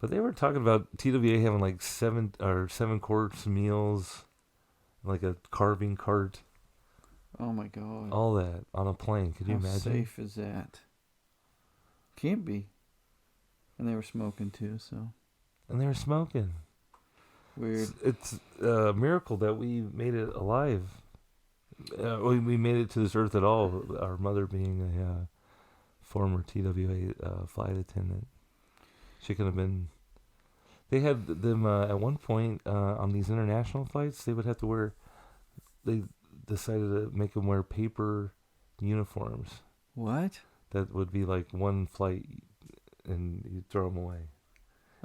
But they were talking about TWA having like 7 course meals, like a carving cart. Oh my God. All that on a plane. Could you imagine? How safe is that? Can't be. And they were smoking too, so. And they were smoking. Weird. It's a miracle that we made it alive. We made it to this earth at all. Our mother being a former TWA flight attendant. She could have been. They had them at one point on these international flights. They would have to wear. They decided to make them wear paper uniforms. What? That would be like one flight, and you'd throw them away.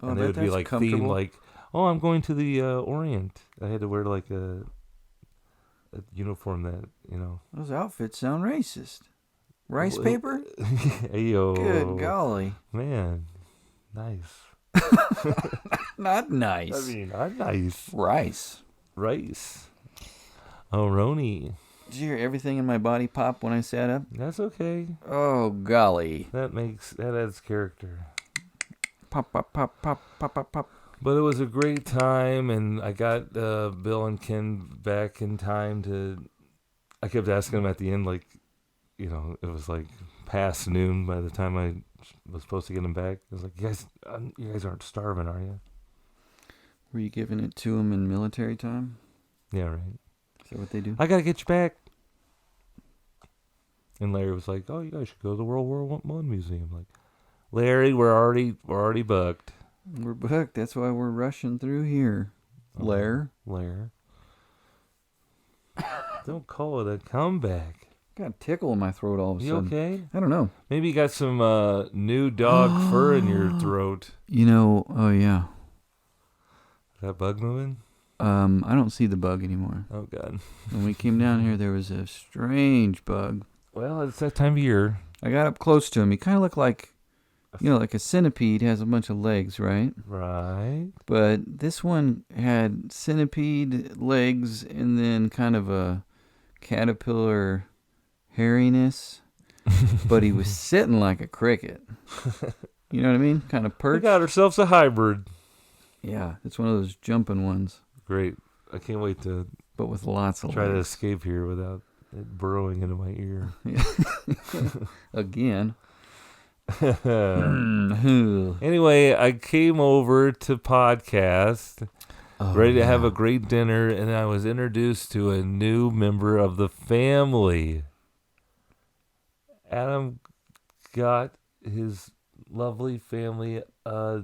Oh, and they would be like themed, like, oh, I'm going to the Orient. I had to wear like a uniform that, you know. Those outfits sound racist. Rice paper? Ayo. Good golly. Man, nice. Not nice. I mean, not nice. Rice. Oh, Roni. Did you hear everything in my body pop when I sat up? That's okay. Oh, golly. That adds character. Pop, pop, pop, pop, pop, pop, pop. But it was a great time, and I got Bill and Ken back in time to... I kept asking them at the end, like, you know, it was like past noon by the time I was supposed to get them back. I was like, you guys aren't starving, are you? Were you giving it to them in military time? Yeah, right. Is that what they do? I got to get you back. And Larry was like, oh, you guys should go to the World War I Museum. I'm like, Larry, we're already booked. We're booked. That's why we're rushing through here. Lair. Don't call it a comeback. Got a tickle in my throat all of a You sudden. okay? I don't know. Maybe you got some new dog fur in your throat. You know, oh yeah. Is that bug moving? I don't see the bug anymore. Oh, God. When we came down here, there was a strange bug. Well, it's that time of year. I got up close to him. He kind of looked like, you know, like a centipede has a bunch of legs, right? Right. But this one had centipede legs and then kind of a caterpillar hairiness. But he was sitting like a cricket. You know what I mean? Kind of perched. We got ourselves a hybrid. Yeah, it's one of those jumping ones. Great. I can't wait to but with lots of try legs. to escape here without it burrowing into my ear. Again. Anyway, I came over to podcast, ready to have a great dinner, and I was introduced to a new member of the family. Adam got his lovely family a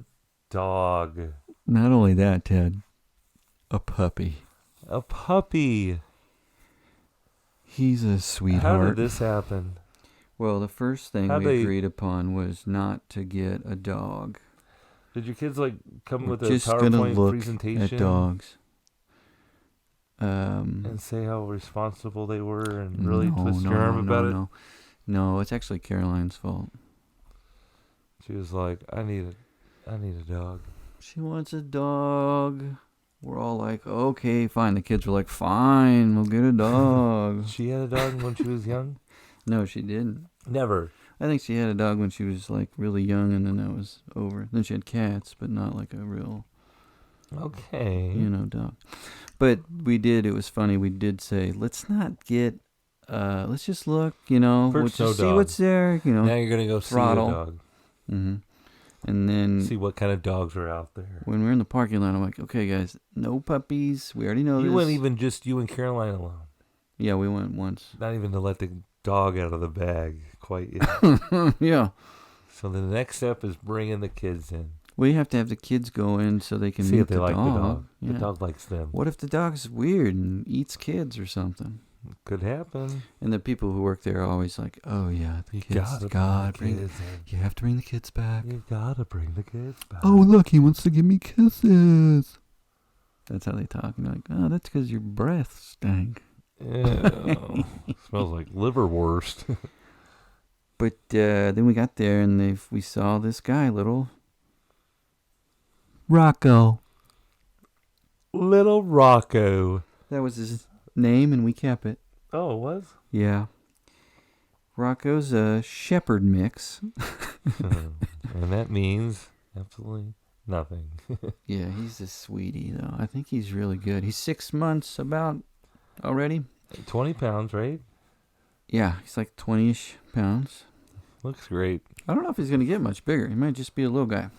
dog. Not only that, Ted, a puppy. A puppy. He's a sweetheart. How did this happen? Well, the first thing we agreed upon was not to get a dog. Did your kids come with a just PowerPoint gonna look presentation at dogs? And say how responsible they were and really twist your arm about it? No, it's actually Caroline's fault. She was like, I need a dog. She wants a dog. We're all like, okay, fine. The kids were like, fine, we'll get a dog. She had a dog when she was young? No, she didn't. Never. I think she had a dog when she was really young, and then that was over. Then she had cats, but not like a real, dog. But it was funny. We did say, let's not get, let's just look, First, we'll just see what's there, Now you're going to go throttle. see a dog. Mm-hmm. And then see what kind of dogs are out there. When we're in the parking lot, I'm like, okay, guys, no puppies. We already know this. You went even just you and Caroline alone. Yeah, we went once. Not even to let the dog out of the bag quite yet. Yeah. So the next step is bringing the kids in. We have to have the kids go in so they can see meet if they the like dog. The dog. Yeah. The dog likes them. What if the dog's weird and eats kids or something? Could happen. And the people who work there are always like, oh, yeah, the kids. You have to bring the kids back. You gotta bring the kids back. Oh, look, he wants to give me kisses. That's how they talk. And they're like, oh, that's because your breath stank. Yeah. Smells like liverwurst. But then we got there and we saw this guy, little Rocco. Little Rocco. That was his name, and we kept it. Oh, it was? Yeah. Rocco's a shepherd mix. And that means absolutely nothing. Yeah, he's a sweetie, though. I think he's really good. He's 6 months about already. 20 pounds, right? Yeah, he's like 20-ish pounds. Looks great. I don't know if he's going to get much bigger. He might just be a little guy.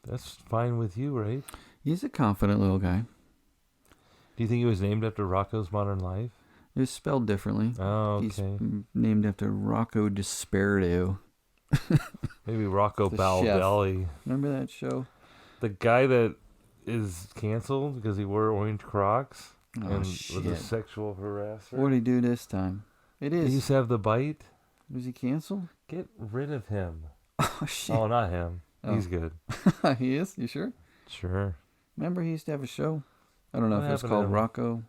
That's fine with you, right? He's a confident little guy. Do you think he was named after Rocco's Modern Life? It was spelled differently. Oh, okay. He's named after Rocco Desperado. Maybe Rocco The Baldelli. Remember that show? The guy that is canceled because he wore orange Crocs and shit. was a sexual harasser. What did he do this time? It is. He used to have the bite. Was he canceled? Get rid of him. Oh, shit. Oh, not him. Oh. He's good. He is? You sure? Sure. Remember he used to have a show? I don't know What if it was happened to called him? Rocco.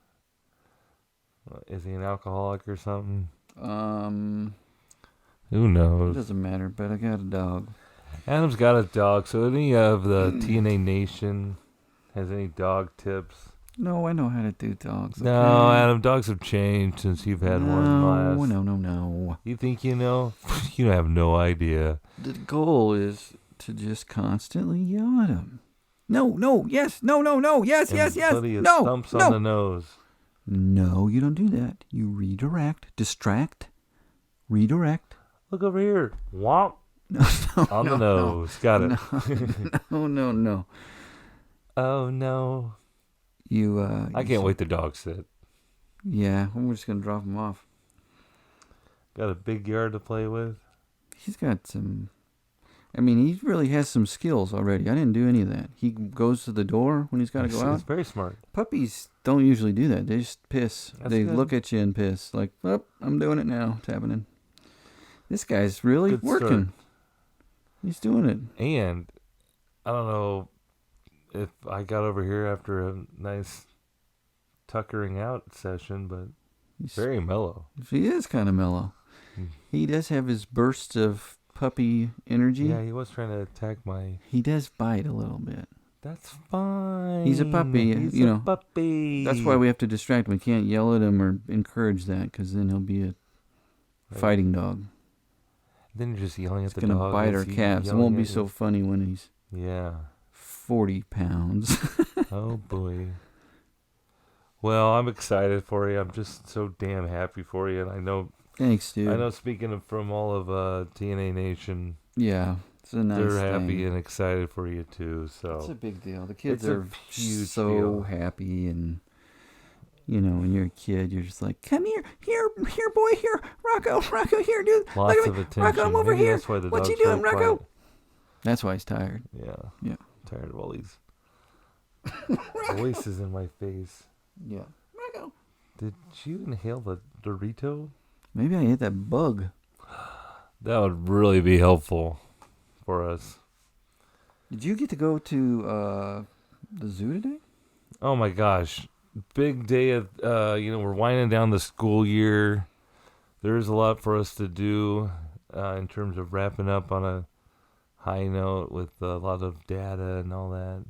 Is he an alcoholic or something? It Who knows? doesn't matter, but I got a dog. Adam's got a dog, so any of the TNA Nation has any dog tips? No, I know how to do dogs. Okay? No, Adam, dogs have changed since you've had one last. No. You think you know? You have no idea. The goal is to just constantly yell at him. No, yes, no, yes, And yes, plenty of no, thumps no. on the nose. No, you don't do that. You redirect, distract, redirect. Look over here. Womp. On the nose. Got it. No. Oh, no. I can't wait to dog sit. Yeah, we're just going to drop him off. Got a big yard to play with. He's got some... I mean, he really has some skills already. I didn't do any of that. He goes to the door when he's got to go out. He's very smart. Puppies don't usually do that. They just piss. They good. look at you and piss. Like, oh, I'm doing it now. It's happening. This guy's really Good working. start. He's doing it. And I don't know if I got over here after a nice tuckering out session, but He's very mellow. He is kind of mellow. He does have his bursts of puppy energy. Yeah, he was trying to attack my... He does bite a little bit. That's fine. He's a puppy. He's you a know, puppy. That's why we have to distract him. We can't yell at him or encourage that, because then he'll be a fighting dog. Then you're just yelling at He's the going dog. to bite our calves. It won't be so funny when he's 40 pounds. Oh, boy. Well, I'm excited for you. I'm just so damn happy for you. And I know... Thanks, dude. I know, speaking from all of TNA Nation... Yeah, it's a nice they're happy thing. and excited for you, too. So It's a big deal. The kids It's a are huge so deal. happy, and you know, when you're a kid, you're just like, "Come here, boy, here, Rocco, here, dude. Lots Look at of me. attention. Rocco, I'm over Maybe here. That's why the What you dog's so doing, Rocco?" quiet. That's why he's tired. Yeah. Yeah. Tired of all these voices in my face. Yeah. Rocco. Did you inhale the Dorito? Maybe I hit that bug. That would really be helpful for us. Did you get to go to the zoo today? Oh my gosh. Big day of, we're winding down the school year. There's a lot for us to do in terms of wrapping up on a high note with a lot of data and all that.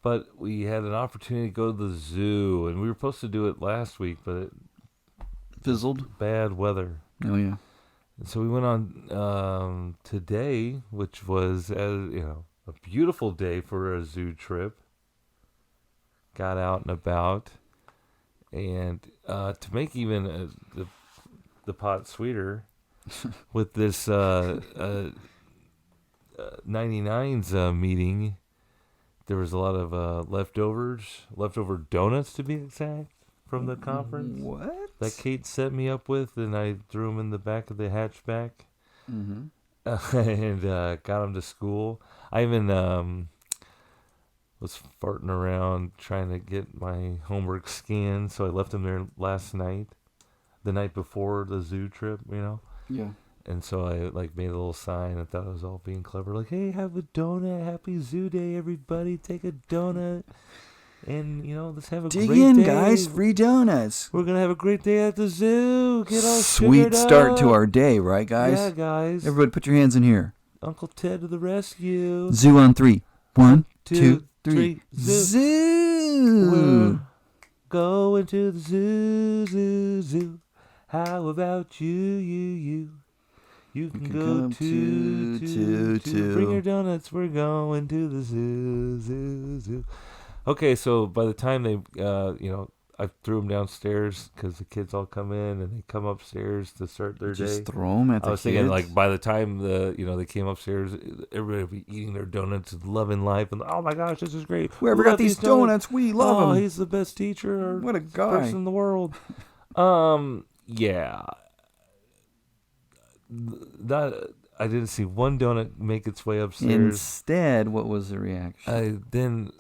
But we had an opportunity to go to the zoo, and we were supposed to do it last week, but it Fizzled. bad weather. Oh yeah. And so we went on today, which was a beautiful day for a zoo trip. Got out and about, and to make even the pot sweeter, with this 99's meeting, there was a lot of leftover donuts to be exact, from the conference. What? That Kate set me up with, and I threw them in the back of the hatchback. Mm-hmm. And got them to school. I even was farting around trying to get my homework scanned, so I left them there last night, the night before the zoo trip, Yeah. And so I made a little sign. I thought I was all being clever, like, "Hey, have a donut, happy zoo day, everybody, take a donut, and let's have a Dig great in, day. guys. Free donuts. We're gonna have a great day at the zoo. Get all Sweet sugared start to up." our day, right, guys? Yeah, guys. Everybody, put your hands in here. Uncle Ted to the rescue. Zoo on 3. 1, 2, 2, 3. 3. Zoo. Zoo. We're going to the zoo, zoo. How about you? You can go come to. to. Bring your donuts. We're going to the zoo. Okay, so by the time they, I threw them downstairs because the kids all come in and they come upstairs to start their day. Just throw them at the kids? I was thinking, like, by the time they came upstairs, everybody would be eating their donuts and loving life. And, oh, my gosh, this is great. Whoever got these donuts, we love him. Oh, he's the best teacher. What a guy. Person in the world. Yeah. I didn't see one donut make its way upstairs. Instead, what was the reaction?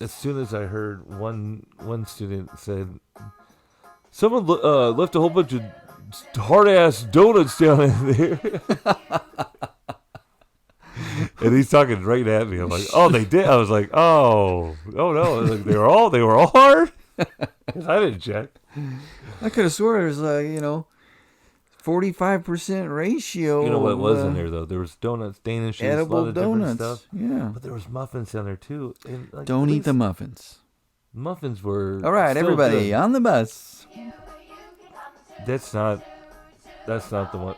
As soon as I heard one student said, someone left a whole bunch of hard-ass donuts down in there. And he's talking right at me. I'm like, oh, they did? I was like, oh no. Like, they were all hard? Because I didn't check. I could have swore it was 45% ratio. You know what was in there, though? There was donuts, Danish, edible a lot of donuts. Different stuff. Yeah. But there was muffins down there, too. And, like, don't eat the muffins. Muffins were all right, everybody, good. on the bus. That's not the one.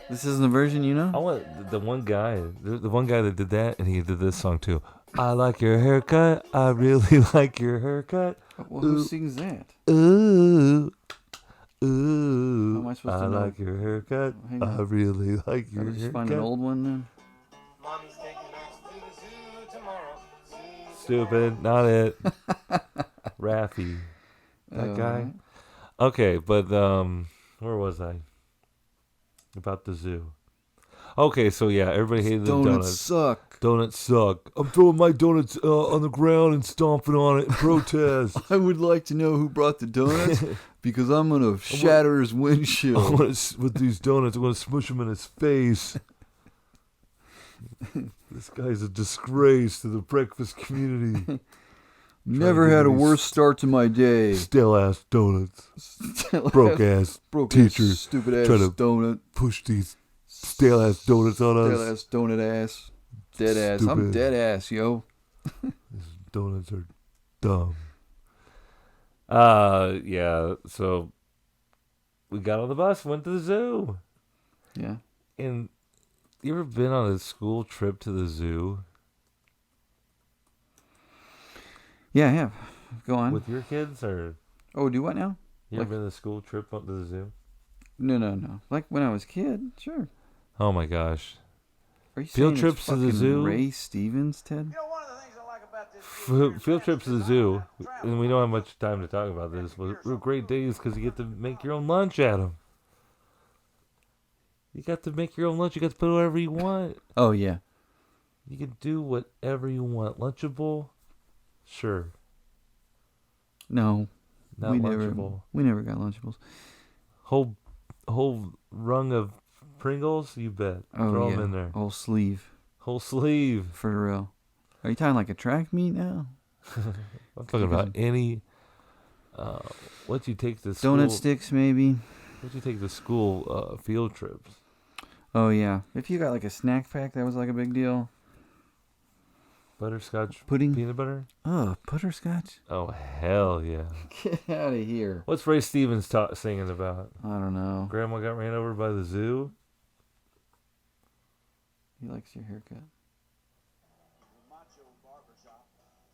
This isn't the version you know? I want the one guy that did that, and he did this song, too. I like your haircut. I really like your haircut. Well, who sings that? Ooh. How am I supposed to know? Like your haircut. I really like your haircut. Just find an old one then. Mommy's taking us to the zoo tomorrow. Stupid, not it. Raffy, that guy. Okay, but where was I? About the zoo. Okay, so yeah, everybody hated the donuts. Suck. Donuts suck. I'm throwing my donuts on the ground and stomping on it in protest. I would like to know who brought the donuts because I'm gonna shatter his windshield. With these donuts, I'm gonna smush him in his face. This guy's a disgrace to the breakfast community. Never had a worse start to my day. Stale ass donuts. Broke ass teachers. Stupid ass trying to donut. Push these stale ass donuts on us. Stale ass donut ass. Dead ass. Stupid. I'm dead ass, yo. These donuts are dumb. Yeah, so we got on the bus, went to the zoo. Yeah. And you ever been on a school trip to the zoo? Yeah, I have. Go on. With your kids, or? Oh, do what now? You ever been on a school trip up to the zoo? No. Like when I was a kid, sure. Oh my gosh. Are you Field saying trips it's to the fucking zoo? Ray Stevens, Ted? You know, one of the things I like about this Field trips to the zoo, and we don't have much time to talk about this, but were great days because you get to make your own lunch at them. You got to make your own lunch. You got to put whatever you want. Oh, yeah. You can do whatever you want. Lunchable? Sure. No. Not Lunchable. We never got Lunchables. Whole rung of Pringles? You bet. Oh, Throw yeah. them in there. Whole sleeve. Whole sleeve. For real. Are you talking like a track meet now? I'm talking about any... what you take to school... Donut sticks, maybe. What you take to school field trips? Oh, yeah. If you got like a snack pack, that was like a big deal. Butterscotch pudding? Peanut butter? Oh, butterscotch? Oh, hell yeah. Get out of here. What's Ray Stevens singing about? I don't know. Grandma got ran over by the zoo? He likes your haircut.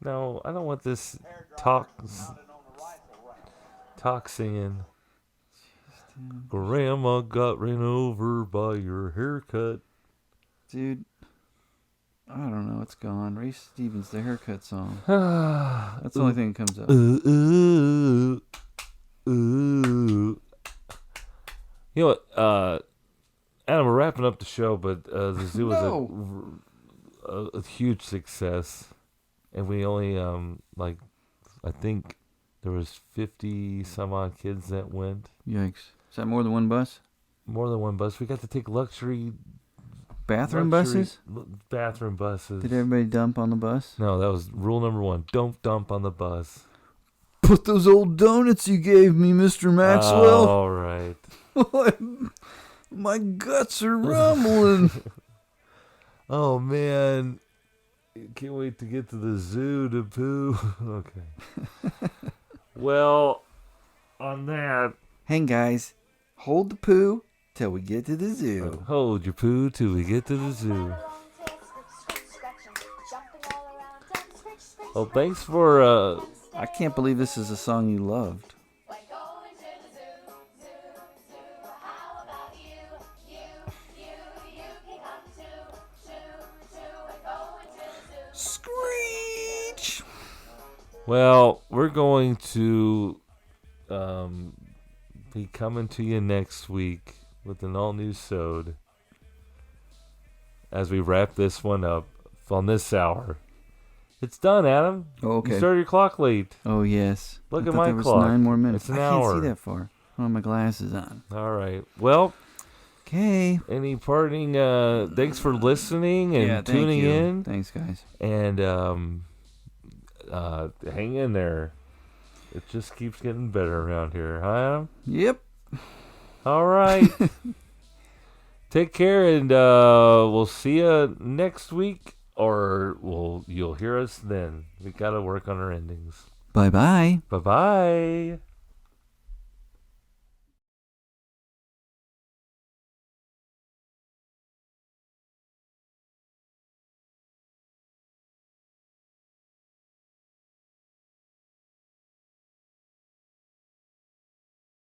No, I don't want this talk singing. Grandma got ran over by your haircut. Dude, I don't know. It's gone. Ray Stevens, the haircut song. That's the only thing that comes up. Ooh. You know what? Adam, we're wrapping up the show, but the zoo was a huge success. And we only, I think there was 50 some odd kids that went. Yikes. Is that more than one bus? More than one bus. We got to take luxury buses? Bathroom buses. Did everybody dump on the bus? No, that was rule number 1. Don't dump on the bus. Put those old donuts you gave me, Mr. Maxwell. All right. My guts are rumbling. Oh, man. Can't wait to get to the zoo to poo. Okay. Well, on that. Hang, guys. Hold the poo till we get to the zoo. Hold your poo till we get to the zoo. Well, thanks for... I can't believe this is a song you loved. Well, we're going to be coming to you next week with an all-new Sode as we wrap this one up on this hour. It's done, Adam. Oh, okay. You started your clock late. Oh, yes. Look I at thought my there was clock. 9 more minutes. It's an I hour. can't see that far. I don't have my glasses on. All right. Well, okay. any parting? Thanks for listening and thank tuning you. in. Thanks, guys. And hang in there. It just keeps getting better around here, huh, Adam? Yep. All right. Take care, and we'll see you next week, or you'll hear us then. We got to work on our endings. Bye-bye. Bye-bye.